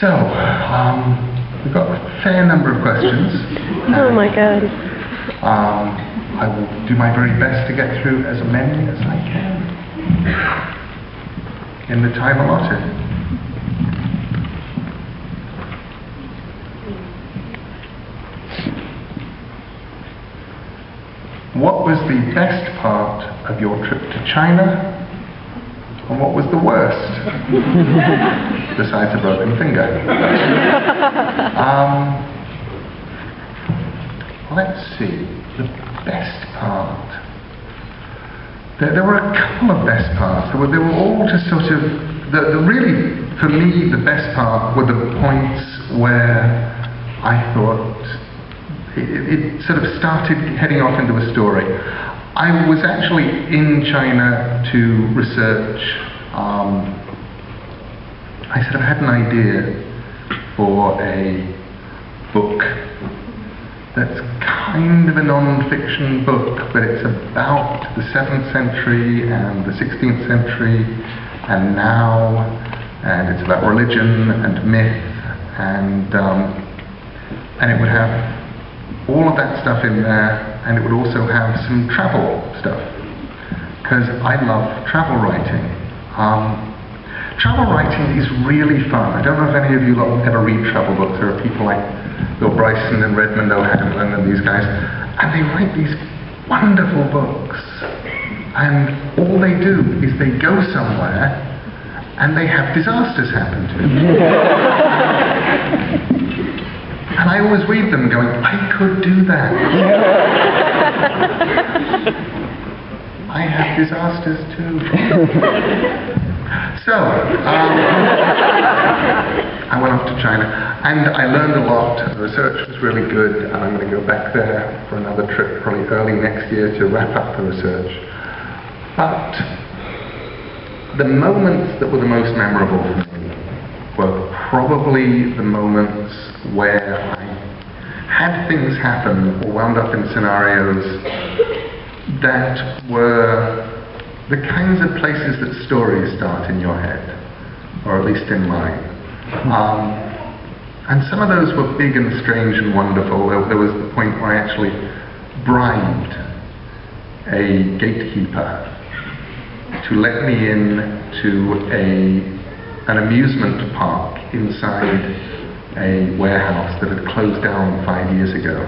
So, we've got a fair number of questions. Oh my God. I will do my very best to get through as many as I can in the time allotted. What was the best part of your trip to China? And what was the worst? Besides a broken finger. Let's see. The best part. There were a couple of best parts. They were all just sort of... really, for me, the best part were the points where I thought it sort of started heading off into a story. I was actually in China to research. I sort of had an idea for a book that's kind of a non-fiction book, but it's about the 7th century and the 16th century and now, and it's about religion and myth, and it would have all of that stuff in there, and it would also have some travel stuff, because I love travel writing. Travel writing is really fun. I don't know if any of you lot ever read travel books. There are people like Bill Bryson and Redmond O'Hanlon and these guys, and they write these wonderful books, and all they do is they go somewhere and they have disasters happen to them. And I always read them going, I could do that. I have disasters too. So, I went off to China, and I learned a lot. The research was really good, and I'm going to go back there for another trip, probably early next year, to wrap up the research. But the moments that were the most memorable for me were probably the moments where I had things happen or wound up in scenarios that were the kinds of places that stories start in your head, or at least in mine. And some of those were big and strange and wonderful. There was the point where I actually bribed a gatekeeper to let me in to an amusement park inside a warehouse that had closed down 5 years ago.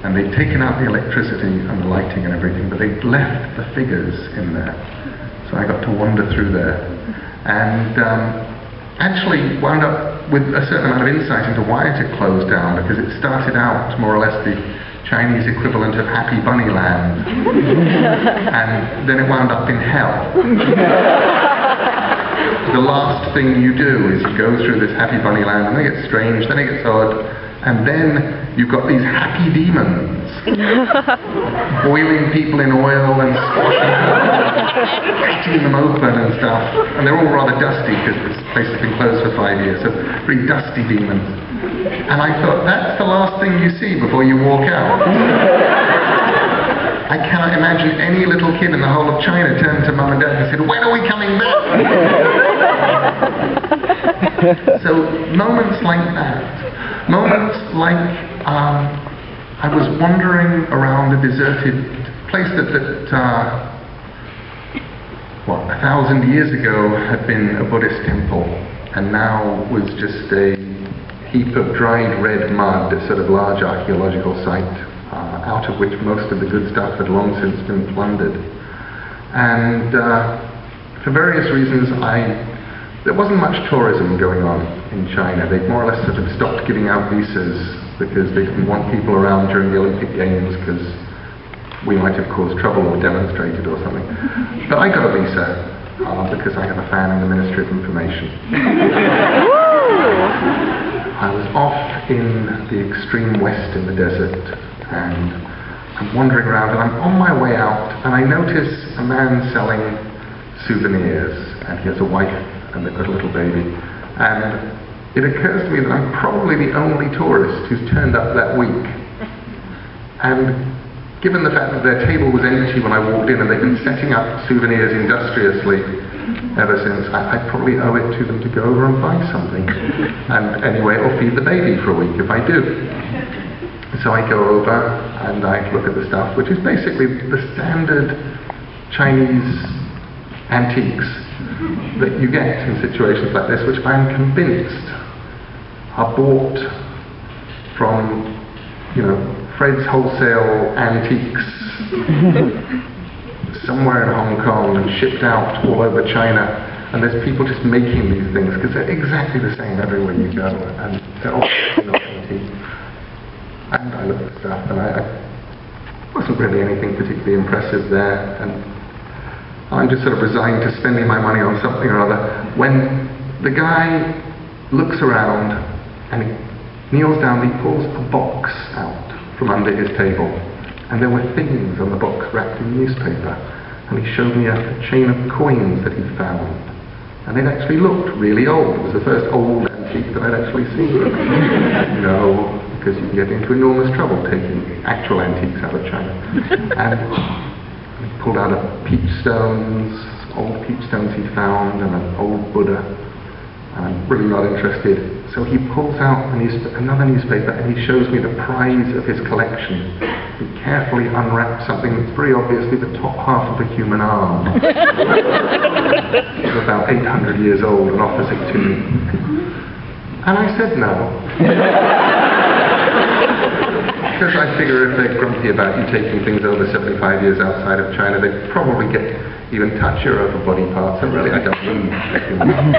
And they'd taken out the electricity and the lighting and everything, but they'd left the figures in there. So I got to wander through there. And actually wound up with a certain amount of insight into why it had closed down, because it started out more or less the Chinese equivalent of Happy Bunny Land. And then it wound up in hell. The last thing you do is you go through this Happy Bunny Land, and then it gets strange, then it gets odd, and then you've got these happy demons boiling people in oil and squashing them, cutting them open and stuff, and they're all rather dusty because this place has been closed for 5 years, so very dusty demons. And I thought, that's the last thing you see before you walk out. I cannot imagine any little kid in the whole of China turned to mum and dad and said, when are we coming back? So moments like that, moments like I was wandering around a deserted place that 1,000 years ago had been a Buddhist temple, and now was just a heap of dried red mud, a sort of large archaeological site, out of which most of the good stuff had long since been plundered. And for various reasons, there wasn't much tourism going on in China. They'd more or less sort of stopped giving out visas because they didn't want people around during the Olympic Games because we might have caused trouble or demonstrated or something. But I got a visa because I have a fan in the Ministry of Information. I was off in the extreme west in the desert, and I'm wandering around, and I'm on my way out, and I notice a man selling souvenirs, and he has a wife and they've got a little baby, and it occurs to me that I'm probably the only tourist who's turned up that week. And given the fact that their table was empty when I walked in and they've been setting up souvenirs industriously ever since, I probably owe it to them to go over and buy something. And anyway, it'll feed the baby for a week if I do. So I go over and I look at the stuff, which is basically the standard Chinese antiques that you get in situations like this, which I'm convinced are bought from, you know, Fred's Wholesale Antiques somewhere in Hong Kong and shipped out all over China, and there's people just making these things because they're exactly the same everywhere you go, and they're all not antique. And I looked at stuff, and I wasn't really anything particularly impressive there, and I'm just sort of resigned to spending my money on something or other, when the guy looks around and he kneels down, he pulls a box out from under his table, and there were things on the box wrapped in newspaper, and he showed me a chain of coins that he'd found, and it actually looked really old. It was the first old antique that I'd actually seen. You know, because you can get into enormous trouble taking actual antiques out of China. And he pulled out peach stones, old peach stones he'd found, and an old Buddha. I'm really not interested. So he pulls out another newspaper and he shows me the prize of his collection. He carefully unwraps something that's very obviously the top half of a human arm. It's about 800 years old, and offers it to me. And I said no. Because I figure if they're grumpy about you taking things over 75 years outside of China, they probably even touch your other body parts, and really I don't need checking them out.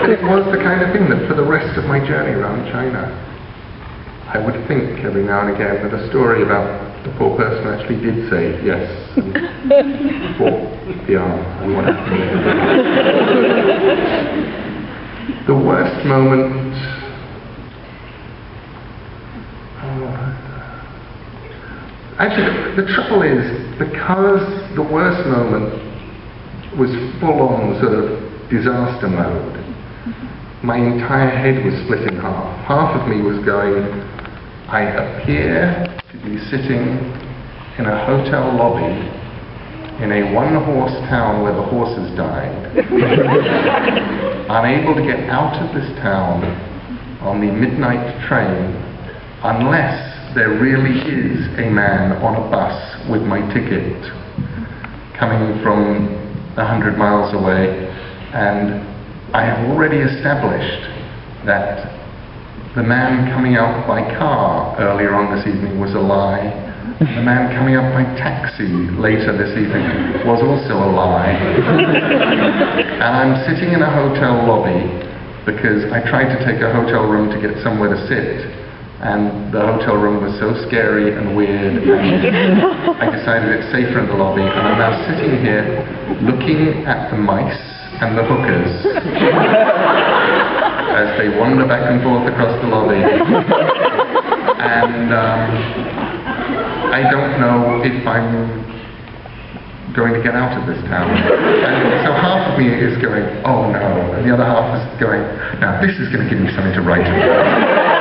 But it was the kind of thing that for the rest of my journey around China, I would think every now and again that a story about the poor person actually did say yes, and bought the arm, and what happened there. The worst moment, actually, the trouble is, because the worst moment was full-on sort of disaster mode, my entire head was split in half. Half of me was going, I appear to be sitting in a hotel lobby in a one-horse town where the horses died, unable to get out of this town on the midnight train unless there really is a man on a bus with my ticket coming from 100 miles away, and I have already established that the man coming out by car earlier on this evening was a lie. The man coming up by taxi later this evening was also a lie. And I'm sitting in a hotel lobby because I tried to take a hotel room to get somewhere to sit, and the hotel room was so scary and weird, and I decided it's safer in the lobby, and I'm now sitting here looking at the mice and the hookers as they wander back and forth across the lobby, and I don't know if I'm going to get out of this town. And so half of me is going, oh no, and the other half is going, now this is going to give me something to write about.